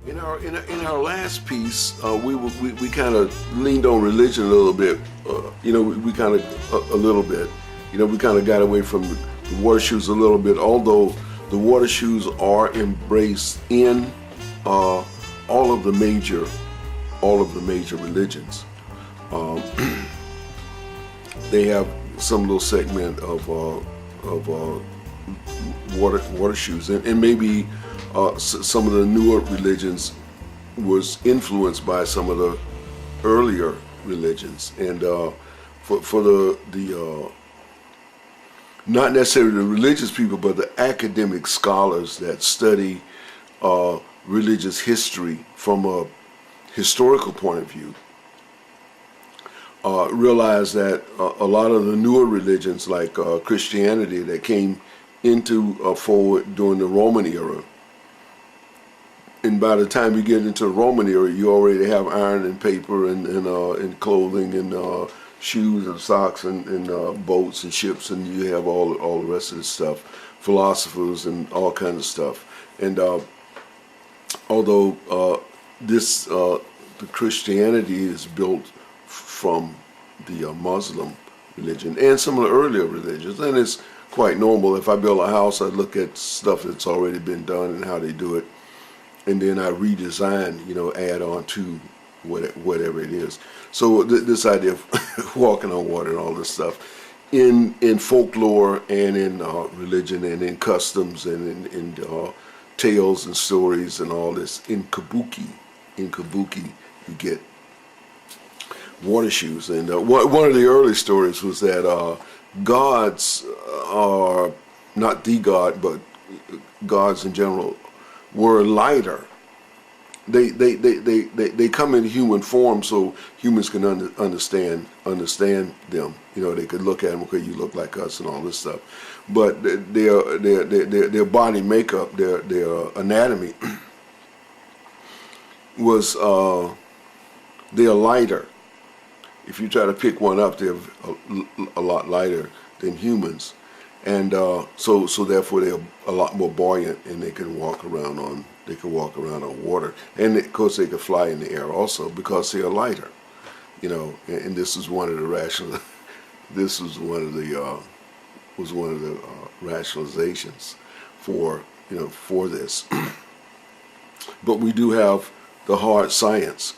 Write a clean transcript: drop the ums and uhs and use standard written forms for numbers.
In our last piece, we kind of leaned on religion a little bit. We kind of a little bit. We kind of got away from the water shoes a little bit. Although the water shoes are embraced in all of the major religions. Um, they have some little segment of water shoes, and maybe some of the newer religions was influenced by some of the earlier religions, and for the not necessarily the religious people, but the academic scholars that study religious history from a historical point of view, realize that a lot of the newer religions, like Christianity, that came into forward during the Roman era, and by the time you get into the Roman era, you already have iron and paper and clothing and shoes and socks and boats and ships, and you have all the rest of this stuff, philosophers and all kinds of stuff. And although the Christianity is built from the Muslim religion and some of the earlier religions, and it's quite normal. If I build a house, I look at stuff that's already been done and how they do it, and then I redesign, add on to whatever it is. So this idea of walking on water and all this stuff in folklore and in religion and in customs and in tales and stories and all this, in kabuki you get water shoes. And one of the early stories was that gods are not the god, but gods in general were lighter. They come in human form, so humans can understand them. They could look at them. Okay, you look like us and all this stuff. But their body makeup, their anatomy was they're lighter. If you try to pick one up, they're a lot lighter than humans, and so therefore they're a lot more buoyant, and they can walk around on water, and of course they can fly in the air also because they are lighter. And this is one of the this was one of the rationalizations for this. But we do have the hard science